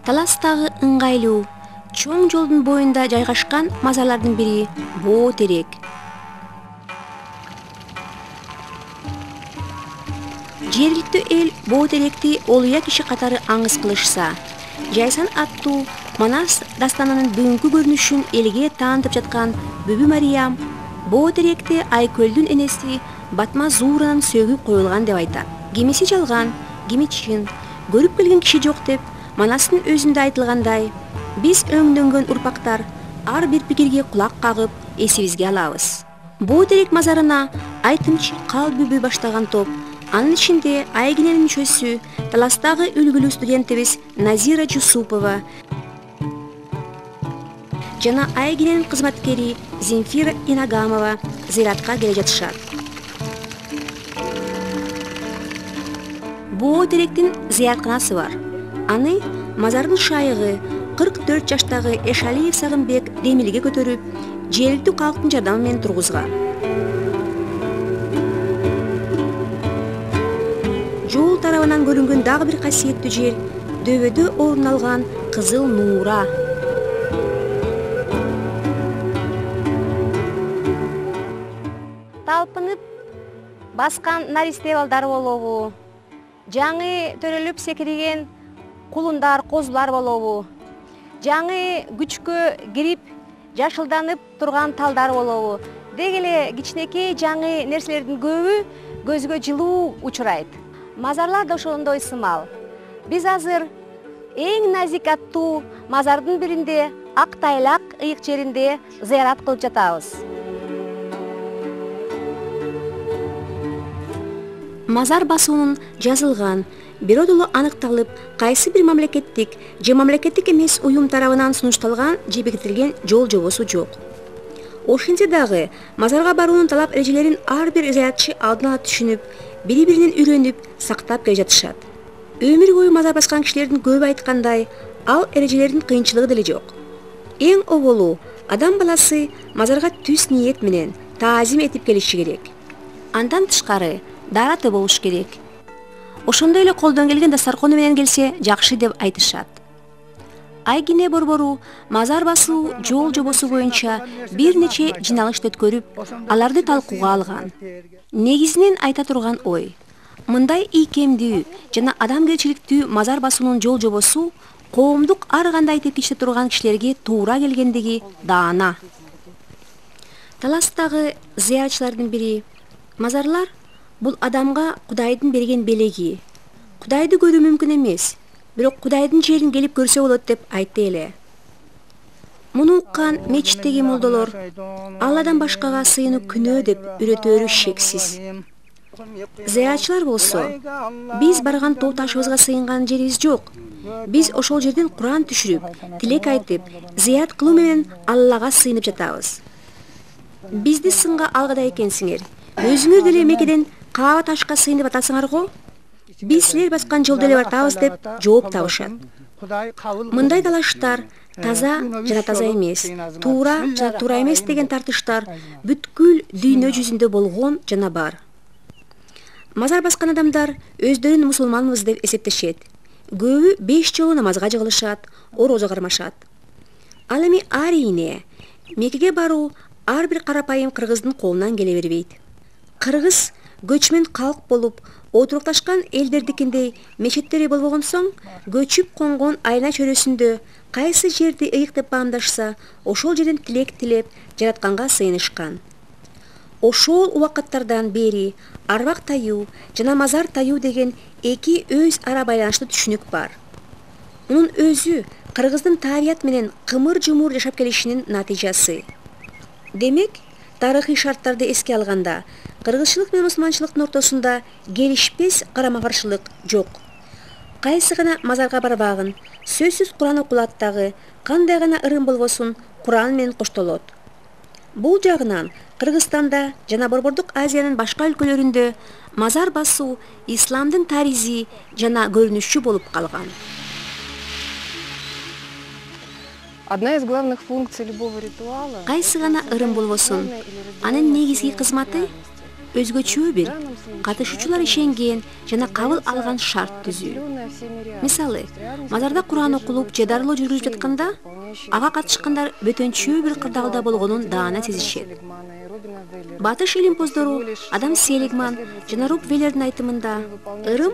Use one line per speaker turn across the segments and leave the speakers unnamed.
Таластагы ыңгайлуу, чоң жолдун боюнда жайгашкан мазарлардын бири Боо терек. Жергиликтүү эл Боо теректи олуя киши катары аңыз кылышса, Жайсан аттуу Манас дастанынын бүгүнкү көрүнүшүн элге таанытып жаткан Бүбү Мариям Боо теректе Айкөлдүн энеси Батма Зууранын сөөгү коюлган деп айтат. Кимиси жалган, кими чын, көрүп келген киши жок деп Манастын өзүндө айтылгандай, биз өңдөнгөн урпактар ар бир пикирге кулак кагып, эсибизге алабыз. Боо терек мазарына айтымчы кал бүбү баштаган топ, анын ичинде Айгиненин мүчөсү, Таластагы үлгүлүү студентибиз Назира Жусупова жана Айгиненин кызматкери Земфира Инагамова зыяратка келе жатышат. Боо теректин зыяратканасы бар. Аны мазардын шайыгы 44 жаштагы Эшалиев Сагынбек демилге көтөрүп, жергиликтүү калктын жардамы менен тургузган. Жол тарабынан көрүнгөн дагы бир касиеттүү жер дөбөдө орун алган Кызыл Нуура. Талпынып баскан наристе балдар болобу, жаңы төрөлүп секириген кулундар, козулар болобу, жаңы күчкө кирип жашылданып турган талдар болобу, деги эле кичинекей жаңы нерселердин көбү көзгө жылуу учурайт. Мазарлар да ошондой сымал. Биз азыр эң назик аттуу мазардын биринде Ак Тайлак ыйык жеринде зыярат кылып жатабыз. Мазар басуунун жазылган, биродолу аныкталып, кайсы бир мамлекеттик же мамлекеттик эмес уюм тарабынан сунушталган же бекитилген жол жобосу жок. Ошентсе дагы мазарга баруунун талап эрежелерин ар бир зыяратчы алдын ала түшүнүп, бири-биринен үйрөнүп, сактап келе жатышат. Өмүр бою мазар баскан кишилердин көбү айткандай, ал эрежелердин кыйынчылыгы деле жок. Эң оболу адам баласы мазарга түз ниет менен таазим этип келиши керек. Андан тышкары дараты болуш керек. Ошондой эле колдон келген дастаркону менен келсе жакшы деп айтышат. Айгине борбору мазар басуу жол жобосу боюнча бир нече жыналыш өткөрүп, аларды талкууга алган. Негизинен айта турган ой: мындай ийкемдүү жана адамгерчиликтүү мазар басуунун жол жобосу коомдук ар кандай тепкичте турган кишилерге туура келгендиги даана. Таластагы зыяратчылардын бири: мазарлар бул адамга Кудайдын берген белеги. Кудайды көрүү мүмкүн эмес, бирок Кудайдын жерин келип көрсө болот деп айтты эле. Муну уккан мечиттеги молдолор Алладан башкага сыйынуу күнөө деп үйрөтөөрү шексиз. Зыяратчылар болсо: биз барган тоо ташыбызга сыйынган жерибиз жок. Биз ошол жерден Куран түшүрүп, тилек айтып, зыярат кылуу менен Аллага сыйынып жатабыз. Бизди сынга алгыда экенсиңер, өзүңөр деле Мекеден Кааба ташка сыйынып атасыңар го? Биз силер баскан жолдо эле бартабыз деп жооп табышат. Мындай талаштар таза жана таза эмес, туура жана туура эмес деген тартыштар бүткүл дүйнө жүзүндө болгон жана бар. Мазар баскан адамдар өздөрүн мусулманбыз деп эсептешет. Көбү 5 жолу намазга жыгылышат, орозо кармашат. Ал эми арийне Мекеге баруу ар бир карапайым кыргыздын колунан келе бербейт. Кыргыз көчмөн калк болуп, отурукташкан элдердикиндей мечеттери болбогон соң, көчүп конгон айна чөрөсүндө кайсы жерди ыйык деп баамдашса, ошол жерден тилек тилеп, жаратканга сыйынышкан. Ошол убакыттардан бери арбак таюу жана мазар таюу деген эки өз ара байланыштуу түшүнүк бар. Мунун өзү кыргыздын табият менен кымыр-жумур жашап келишинин натыйжасы. Демек, тарыхый шарттарды эске алганда, кыргызчылык менен мусулманчылыктын ортосунда келишпес карама-каршылык жок. Кайсы гана мазарга барбагын, сөзсүз Куран окулат дагы, кандай гана ырым болбосун, Куран менен коштолот. Бул жагынан Кыргызстанда жана Борбордук Азиянын башка өлкөлөрүндө мазар басуу исламдын таризи жана көрүнүшү болуп калган.
Одна из главных функций любого ритуала.
Кайсы гана ырым болбосун, анын негизги кызматы өзгөчө бир катышуучулар ишенген жана кабыл алган шарт түзүү. Мисалы, мазарда Куран окулуп же дарылоо жүргүзүлүп жатканда ага катышкандар бөтөнчө бир кырдаалда болгонун даана сезишет. Батыш илимпоздору Адам Селигман жана Роб Веллердин айтымында ырым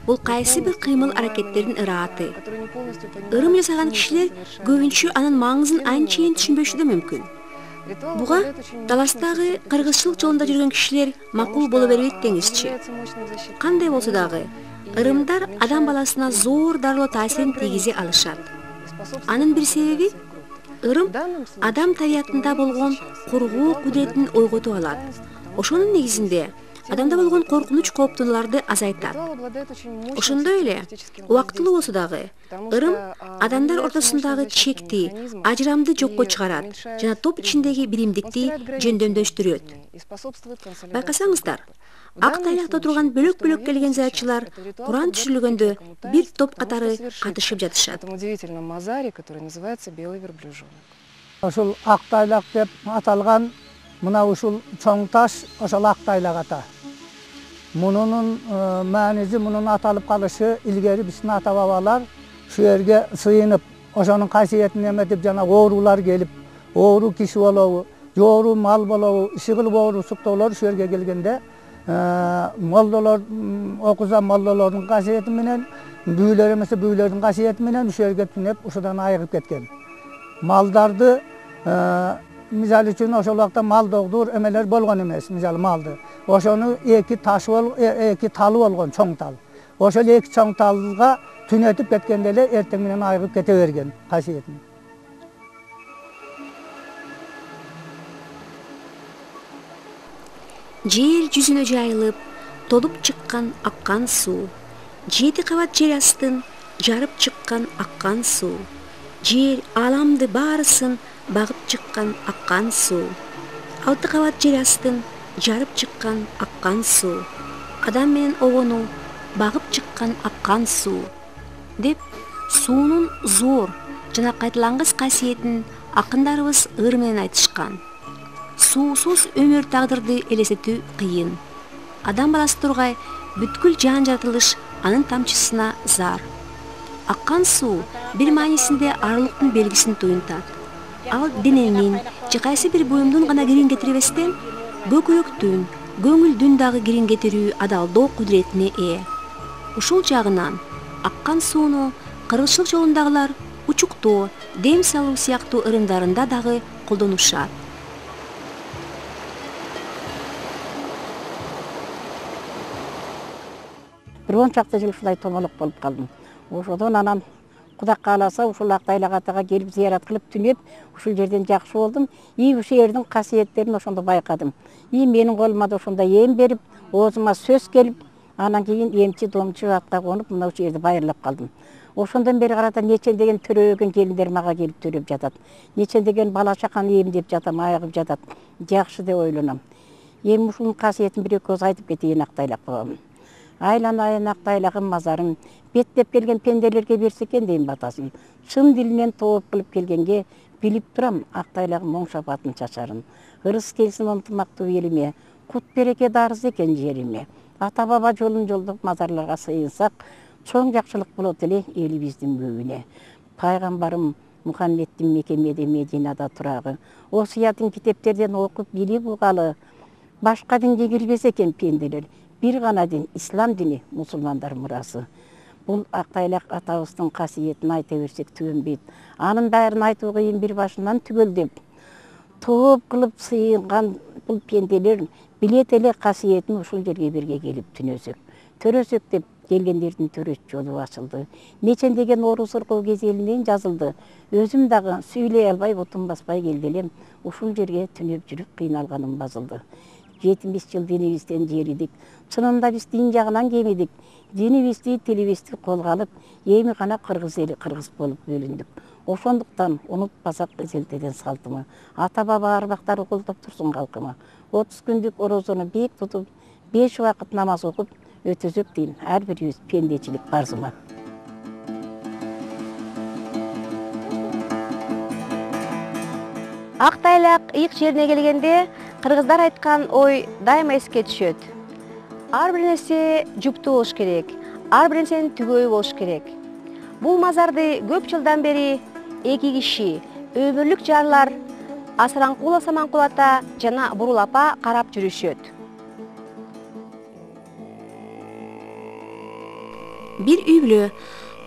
бул кайсы бир кыймыл аракеттердин ырааты. Ырым жасаган кишилер көбүнчө анын маңызын анчейин түшүнбөшү да мүмкүн. Буга таластагы кыргызчылык жолунда жүргөн кишилер макул боло бербейт деңизчи. Кандай болсо дагы, ырымдар адам баласына зор дарылоо таасирин тийгизе алышат. Анын бир себеби ырым адам табиятында болгон коргоо кудуретин ойготуп алат. Ошонун негизинде адамда болгон коркунуч кооптууларды азайтат. Ошондой эле убактылуу болсо дагы ырым адамдар ортосундагы чекти, ажырамды жокко чыгарат жана топ ичиндеги биримдикти жөндөмдөштүрөт. Байкасаңыздар, ак тайлакта турган бөлөк-бөлөк келген заятчылар Куран түшүрүлгөндө бир топ катары катышып жатышат.
Ошол ак тайлак деп аталган мына ушул чоң таш ошол ак тайлак ата. Мунун мааниси, мунун аталып калышы илгери биздин ата бабалар шу жерге сыйынып, ошонун касиетин эметип жана оорулар келип, оору киши болобу, жоору мал болобу, ишигил оорусуктоолор шу жерге келгенде молдолор окуза молдолордун касиети менен, бүүлөр эмесе бүүлөрдүн касиети менен шу жерге түнөп, ушудан айыгып кеткен. Малдарды мисалы үчүн ошол убакта мал догдур эмелер болгон эмес, мисалы малды. Ошону эки талы болгон, чоң тал. Ошол эки чоң талга түнөтүп кеткенде эле эртең менен айыгып кете берген касиетин.
Жер жүзүнө жайылып, толуп чыккан аккан суу. 7 кабат жер астын жарып чыккан аккан суу. Жер аламды баарысын багып чыккан аккан суу. 6 кабат жер астын жарып чыккан аккан суу. Адам менен обону багып чыккан аккан суу. Деп суунун зор жана кайталангыс касиетин акындарыбыз ыр менен айтышкан. Суусуз өмүр тагдырды элестетүү кыйын. Адам баласы тургай бүткүл жан жаратылыш анын тамчысына зар. Аккан суу бир маанисинде арылыктын белгисин туюнтат. Ал дененин же кайсы бир буюмдун гана кирин кетирбестен, көкөйөктүн, көңүлдүн дагы кирин кетирүү адалдоо кудуретине ээ. Ушул жагынан аккан сууну кыргызчылык жолундагылар учуктоо, дем салуу сыяктуу ырымдарында дагы колдонушат.
Бир 10 чакты жыл ушулай томолок болуп калдым. Ошодон анан Кудай кааласа ушул ак тайлак атага келип зыярат кылып түнөп, ушул жерден жакшы болдум. Ушул жердин касиеттерин ошондо байкадым. Менин колума да ошондо эм берип, оозума сөз келип, анан кийин эмчи домчу атка конуп, мына ушул жерде байырлап калдым. Ошондон бери карата нечендеген төрөгөн келиндер мага келип төрөп жатат. Нечендеген бала чаканы эмдеп жатам, айыгып жатат. Жакшы деп ойлоном. Эми ушунун касиетин бир экөөз айтып кетейин ак тайлак бабам. Айланайын ак тайлагым мазарым, беттеп келген пенделерге берсе экен дейм батасын. Чын дилинен тооп кылып келгенге билип турам ак тайлагым оң шапатын чачарын. Ырыс келсин ынтымактуу элиме, кут береке дарыз экен жериме. Ата баба жолун жолдоп мазарларга сыйынсак, чоң жакшылык болот эле элибиздин көбүнө. Пайгамбарым Мухаммеддин Мекемеде Мединада турагы, осуятын китептерден окуп билип угалы. Башка динге кирбесе экен пенделер. Бир гана дин, ислам дини, мусулмандар мурасы. Бул ак тайлак атабыздын касиетин айта берсек түгөнбөйт. Анын баарын айтуу кыйын бир башынан түгөлдөп. Тооп кылып сыйынган бул пенделер билет эле касиетин ушул жерге бирге келип түнөсөк. Төрөсөк деп келгендердин төрөс жолу ачылды. Нечендеген орус ыркоо кезелинен жазылды. Өзүм дагы сүйлөй албай, бутум баспай келди элем. Ушул жерге түнөп жүрүп кыйналганым базылды. 70 жыл динибизден жеридик. Чынында биз дин жагынан кемидик. Динибизди, тилибизди колго алып, эми гана кыргыз эли кыргыз болуп бөлүндүк. Ошондуктан унутпасак эзелтеден салтымы. Ата баба арбактары колдоп турсун калкымы. 30 күндүк орозону бийик тутуп, 5 убакыт намаз окуп өтөзөк дейм. Ар бирибиз пендечилик парзыма.
Ак тайлак ыйык жерине келгенде Кыргыздар айткан ой дайыма эске түшөт. Ар бир нерсе жуптуу болуш керек, ар бир нерсенин түгөйү болуш керек. Бул мазарды көп жылдан бери эки киши, өмүрлүк жарлар Асыраңкулов Саманкул ата жана Бурул апа карап жүрүшөт. Бир үйлө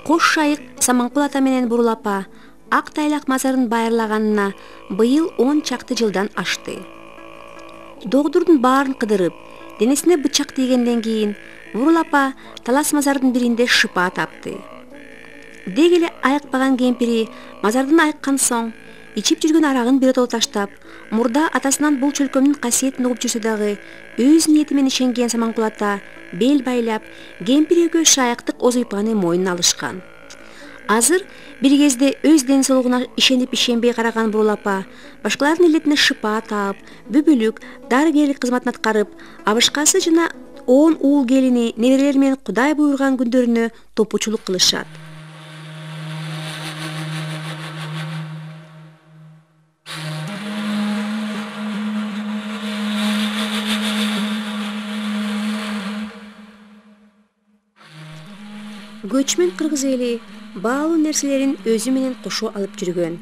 Кош Шайык Саманкул ата менен Бурул апа Ак Тайлак мазарын байырлаганына быйыл 10 чакты жылдан ашты. Догдурдун баарын кыдырып, денесине бычак тийгенден кийин Бурул апа талас мазардын биринде шыпа тапты. Деги эле айыкпаган кемпири мазардан айыккан соң ичип жүргөн арагын биротого таштап, мурда атасынан бул чөлкөмдүн касиетин угуп жүрсө дагы өз ниети менен ишенген Саманкул ата бел байлап, кемпир экөө шайыктык озуйпаны мойнуна алышкан. Азыр бир кезде өз ден соолугуна ишенип ишенбей караган Бурул апа башкалардын илетине шыпа таап, бүбүлүк, дарыгерлик кызматын аткарып, абышкасы жана 10 уул келини неберелери менен Кудай буйруган күндөрүнө топучулук кылышат. Göçmen кыргыз эли баалуу нерселерин өзү менен кошо алып жүргөн.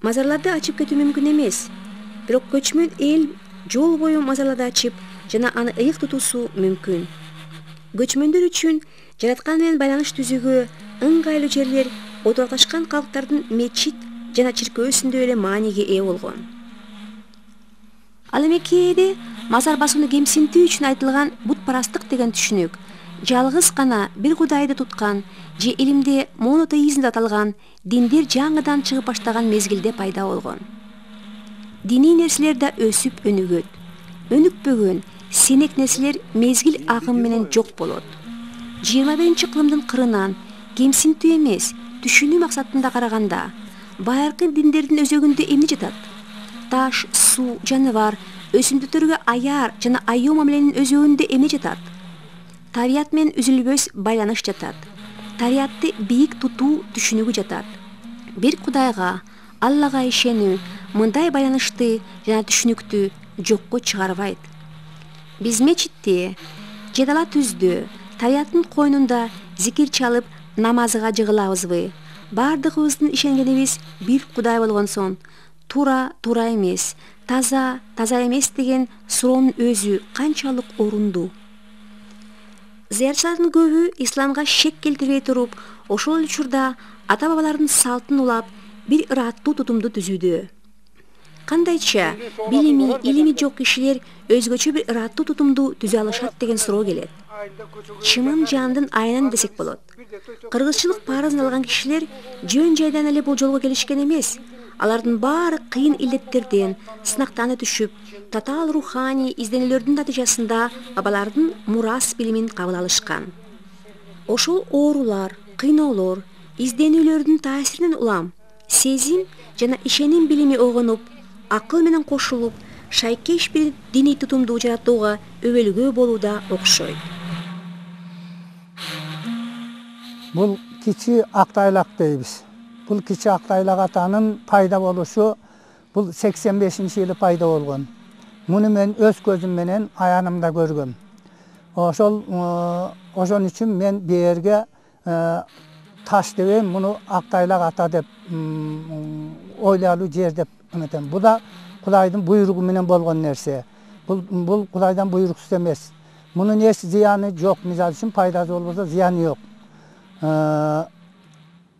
Мазарларды ачып кетүү мүмкүн эмес, бирок көчмөн эл жол бою мазарларды ачып жана аны ыйык тутуусу мүмкүн. Көчмөндөр үчүн жараткан менен байланыш түзүүгө ыңгайлуу жерлер отуракташкан калктардын мечит жана чиркөөсүндө эле мааниге ээ болгон. Ал эми кээде мазар басууну кемсинтүү үчүн айтылган бутпарастык деген түшүнүк жалгыз гана бир кудайды туткан же илимде монотеизм деп аталган диндер жаңыдан чыгып баштаган мезгилде пайда болгон. Диний нерселер да өсүп өнүгөт. Өнүкпөгөн сенек нерселер мезгил агым менен жок болот. 21-кылымдын кырынан кемсинтүү эмес, түшүнүү максатында караганда, байыркы диндердин өзөгүндө эмне жатат? Таш, суу, жаныбар, өсүмдүктөргө аяр жана аяоо мамиленин өзөгүндө эмне жатат? Табият менен үзүлбөс байланыш жатат. Тариятты бийик тутуу түшүнүгү жатат. Бир Кудайга, Аллага ишенүү мындай байланышты жана түшүнүктү жокко чыгарбайт. Биз мечитте, жедала түздө, тарияттын койнунда зикир чалып намазга жыгылабызбы? Бардыгыбыздын ишенгенибиз бир Кудай болгонсон, туура эмес, таза эмес деген суроонун өзү канчалык орундуу. Зыярчылардын көбү исламга шек келтирбей туруп, ошол учурда ата-бабалардын салтын улап, бир ыраттуу тутумду түзүүдө. Кандайча илими жок кишилер өзгөчө бир ыраттуу тутумду түзө алышат деген суроо келет. Чымын жандын айынан десек болот. Кыргызчылык парызын алган кишилер жөн жайдан эле бул жолго келишкен эмес. Алардын баары кыйын илеттерден, сынактан өтүшүп, татаал руханий изденүүлөрдүн натыйжасында бабалардын мурас билимин кабыл алышкан. Ошол оорулар, кыйноолор, изденүүлөрдүн таасиринен улам сезим жана ишеним билими огонуп, акыл менен кошулуп, шайкеш бир диний тутумду жаратууга өбөлгөө болууда окшойт.
Бул кичи Актайлак дейбиз. Бул кичи Актайлак атанын пайда болушу бул 85-жылы пайда болгон. Муну мен өз көзүм менен аянымда көргөм. Ошон үчүн мен берге таш дебейм, муну Актайлак ата деп ойлалуу жер деп үмүтөм. Бу да Кудайдын буйругу менен болгон нерсе. Бул Кудайдан буйруксуз эмес. Мунун эч зыяны жок, мисалы үчүн пайдасы болбосо зыяны жок.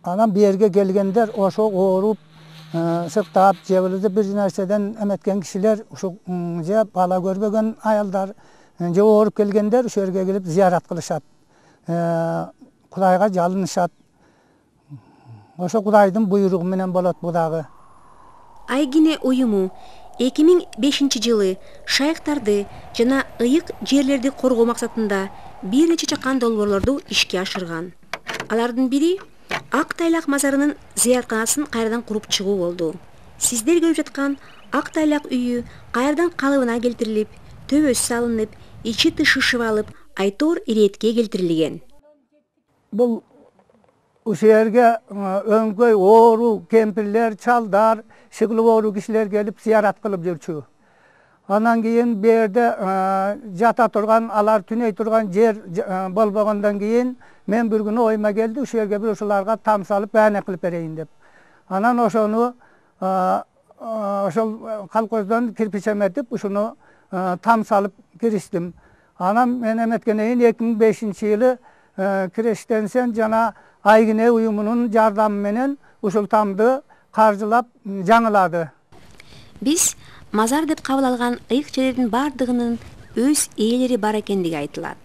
Анан берге келгендер ошо ооруп, сыктап, же болбосо бир нерседен эметкен кишилер, ушу же бала көрбөгөн аялдар, же ооруп келгендер ошол жерге келип зыярат кылышат. Кудайга жалынышат. Ошо Кудайдын буйругу менен болот бу дагы.
Айгине уюму 2005-жылы шайыктарды жана ыйык жерлерди коргоо максатында бир нече чакан долбоорлорду ишке ашырган. Алардын бири Ак Тайлак мазарынын зыяратканасын кайрадан куруп чыгуу болду. Сиздер көрүп жаткан Ак Тайлак үйү кайрадан калыбына келтирилип, төбөсү салынып, ичи тышы шыбалып, айтор иретке келтирилген.
Бул ушул жерге өңкөй оору кемпирлер, чалдар, шыгылып оору кишилер келип зыярат кылып жүрчү. Анан кийин берде жата турган, алар түнөй турган жер болбогондон кийин мен бир күнү оюма келди, ушул жерге бир ушуларга там салып бээне кылып берейин деп. Анан ошону ошол колхоздон кирпич эметип, ушуну там салып кириштим. Анан мен эметкенден кийин 2005-жылы кириштенсен жана Айгине уюмунун жардамы менен ушул тамды каржылап жаңылады.
Биз мазар деп кабыл алган ыйык жерлердин бардыгынын өз ээлери бар экендиги айтылат.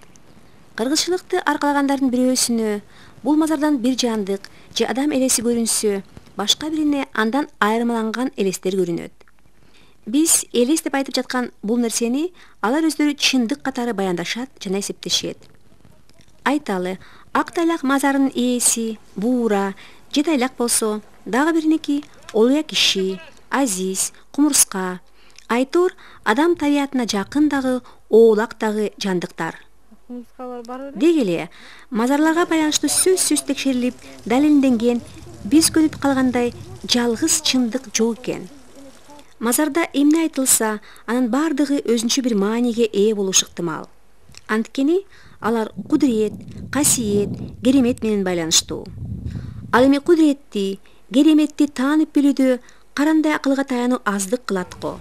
Кыргызчылыкты аркалагандардын бирөөсүнө бул мазардан бир жандык же адам элеси көрүнсө, башка бирине андан айырмаланган элестер көрүнөт. Биз элес деп айтып жаткан бул нерсени алар өздөрү чындык катары баяндашат жана эсептешет. Айталы, ак тайлак мазарынын ээси Буура же тайлак болсо, дагы биринеки олуя киши, Азиз, кумурска, айтор адам табиятына жакын дагы оолак дагы жандыктар. Деги эле мазарларга байланыштуу сөзсүз текшерилип, далилденген, биз көрүп калгандай жалгыз чындык жок экен. Мазарда эмне айтылса, анын бардыгы өзүнчө бир мааниге ээ болушу ыктымал. Анткени алар кудурет, касиет, керемет менен байланыштуу. Ал эми кудуретти, кереметти таанып билүүдө карандай акылга таянуу аздык кылат го.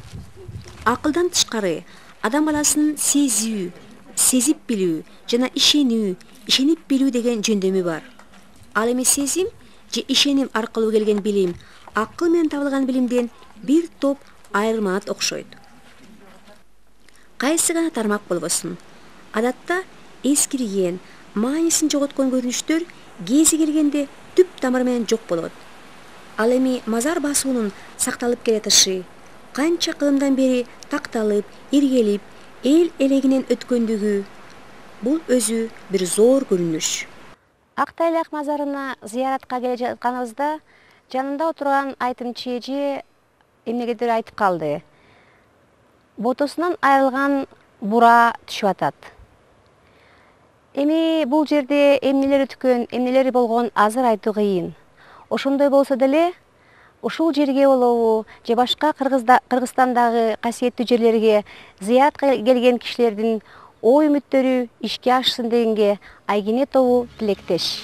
Акылдан тышкары адам баласынын сезүү, сезип билүү жана ишенүү, ишенип билүү деген жөндөмү бар. Ал эми сезим же ишеним аркылуу келген билим, акыл менен табылган билимден бир топ айырмаланат окшойт. Кайсы гана тармак болбосун, адатта эскирген, маанисин жоготкон көрүнүштөр кези келгенде түп тамыры менен жок болот. Ал эми мазар басуунун сакталып келатышы, канча кылымдан бери такталып, иргелип, эл элегинен өткөндүгү бул өзү бир зор көрүнүш. Ак тайлак мазарына зыяратка келе жатканыбызда жанында отурган айтымчы эже эмнегедир айтып калды. Ботосунан айрылган бура түшүп атат. Эми бул жерде эмнелер өткөн, эмнелер болгон азыр айтуу кыйын. Ошондой болсо деле, ушул жерге болобу же башка Кыргызстандагы касиеттүү жерлерге зыяратка келген кишилердин ой үмүттөрү ишке ашсын дегенге Айгине тобу тилектеш.